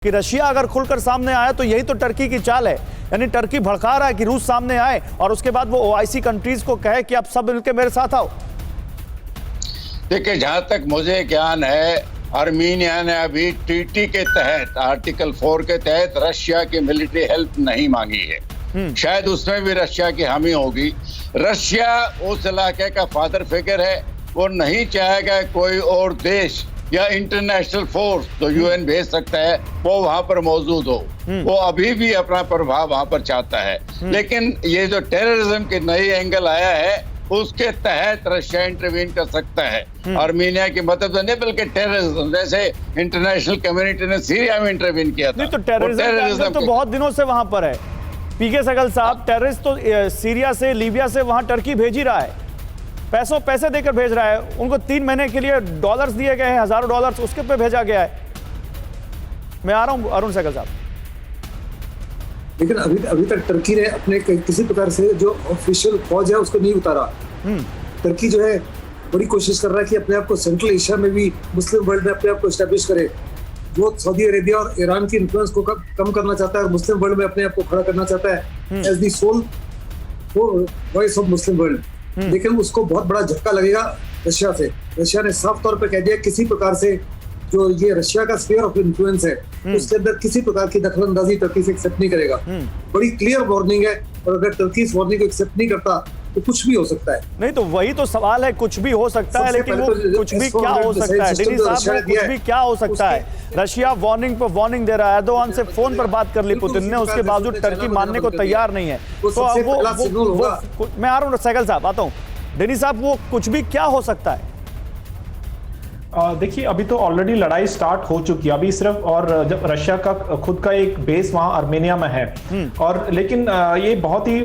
कि रशिया अगर खुलकर सामने आया तो यही तो टर्की की चाल है। यानी टर्की भड़का रहा है कि रूस सामने आए और उसके बाद वो ओआईसी कंट्रीज को कहे कि आप सब मिलकर मेरे साथ आओ। देखिए, जहां तक मुझे ज्ञान है, आर्मीनिया ने अभी ट्रीटी के तहत आर्टिकल 4 के तहत रशिया की मिलिट्री हेल्प नहीं मांगी है। शायद उसमें भी रशिया की हामी होगी। रशिया उस इलाके का फादर फिगर है, वो नहीं चाहेगा कोई और देश या इंटरनेशनल फोर्स जो यूएन भेज सकता है वो वहां पर मौजूद हो। वो अभी भी अपना प्रभाव वहां पर चाहता है, लेकिन ये जो टेररिज्म की नई एंगल आया है उसके तहत रशिया इंटरवीन कर सकता है। आर्मीनिया की मदद नहीं बल्कि टेररिज्म, जैसे इंटरनेशनल कम्युनिटी ने सीरिया में इंटरवीन किया था। नहीं तो टेररिज्म तो बहुत दिनों से वहां पर है। पीके सहगल साहब, टेररिस्ट तो सीरिया से, लीबिया से वहां टर्की भेज ही रहा है, पैसे देकर भेज रहा है। उनको 3 महीने के लिए डॉलर्स दिए गए हैं, हजारों डॉलर्स उसके पे भेजा गया है। मैं आ रहा हूं अरुण सहगल साहब। लेकिन अभी तक टर्की ने अपने किसी प्रकार से जो ऑफिशियल फौज है उसको नहीं उतारा। टर्की जो है बड़ी कोशिश कर रहा है कि अपने आप को सेंट्रल एशिया में भी, मुस्लिम वर्ल्ड में अपने आप को एस्टेब्लिश करे। वो सऊदी अरेबिया और ईरान की इन्फ्लुएंस को कम करना चाहता है और मुस्लिम वर्ल्ड में अपने आप को खड़ा करना चाहता है as the soul voice of Muslim world. लेकिन उसको बहुत बड़ा झटका लगेगा रशिया से। रशिया ने साफ तौर पे कह दिया किसी प्रकार से जो ये रशिया का स्फीयर ऑफ इन्फ्लुएंस है उसके अंदर किसी प्रकार की दखलंदाजी टर्की से एक्सेप्ट नहीं करेगा। बड़ी क्लियर वार्निंग है, और अगर टर्की इस वार्निंग को एक्सेप्ट नहीं करता तो कुछ भी हो सकता है। नहीं तो वही तो सवाल है, कुछ भी हो सकता है, लेकिन वो कुछ भी क्या हो सकता है? डिनी साहब, कुछ भी क्या हो सकता है? रशिया वार्निंग पर वार्निंग दे रहा है। एर्दोगान से फोन पर बात कर ली पुतिन ने, उसके बावजूद टर्की मानने को तैयार नहीं है। तो अब वो मैं आ रहा हूँ सहगल साहब, आता हूँ। डिनी साहब, वो कुछ भी क्या हो सकता है? देखिए, अभी तो ऑलरेडी लड़ाई स्टार्ट हो चुकी है। अभी सिर्फ और जब रशिया का खुद का एक बेस वहां आर्मेनिया में है, और लेकिन ये बहुत ही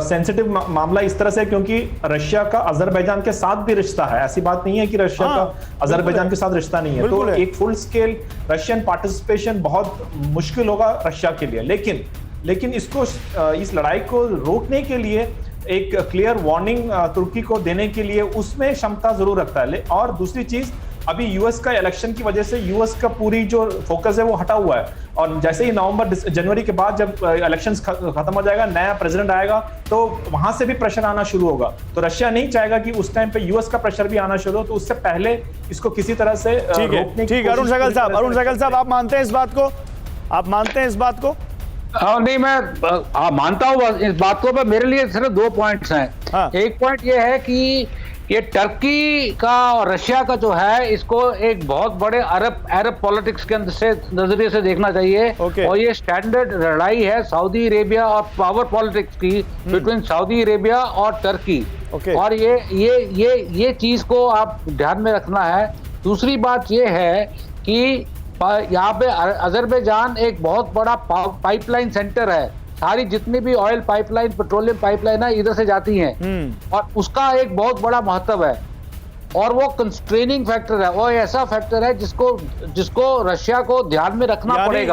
सेंसिटिव मामला इस तरह से, क्योंकि रशिया का अजरबैजान के साथ भी रिश्ता है। ऐसी बात नहीं है कि रशिया का अजरबैजान के साथ रिश्ता नहीं है। तो एक फुल स्केल रशियन पार्टिसिपेशन बहुत मुश्किल होगा रशिया के लिए। लेकिन इसको, इस लड़ाई को रोकने के लिए एक क्लियर वार्निंग तुर्की को देने के लिए उसमें क्षमता जरूर रखता है। और दूसरी चीज, अभी यूएस का इलेक्शन की वजह से यूएस का पूरी जो फोकस है वो हटा हुआ है, और जैसे ही जनवरी के बाद जब इलेक्शंस खत्म हो जाएगा, नया प्रेसिडेंट आएगा, तो वहां से भी प्रेशर आना शुरू होगा। तो रशिया नहीं चाहेगा कि उस टाइम पे यूएस का प्रेशर भी आना शुरू हो, तो उससे पहले इसको किसी तरह से रोकने की। ठीक है अरुण सहगल साहब, आप मानते हैं इस बात को? आप मानते हैं इस बात को? नहीं, मैं मानता हूँ इस बात को। मेरे लिए सिर्फ 2 पॉइंट्स हैं। एक पॉइंट ये है कि ये टर्की का और रशिया का जो है, इसको एक बहुत बड़े अरब पॉलिटिक्स के अंदर से नजरिए से देखना चाहिए। और ये स्टैंडर्ड लड़ाई है सऊदी अरेबिया और पावर पॉलिटिक्स की बिटवीन सऊदी अरेबिया और टर्की। और ये चीज को आप ध्यान में रखना है। दूसरी बात ये है कि यहाँ पे अजरबैजान एक बहुत बड़ा पाइपलाइन सेंटर है। सारी जितनी भी ऑयल पाइपलाइन, पेट्रोलियम पाइपलाइन है, इधर से जाती हैं, और उसका एक बहुत बड़ा महत्व है। और वो कंस्ट्रेनिंग फैक्टर है, वो ऐसा फैक्टर है जिसको रशिया को ध्यान में रखना पड़ेगा।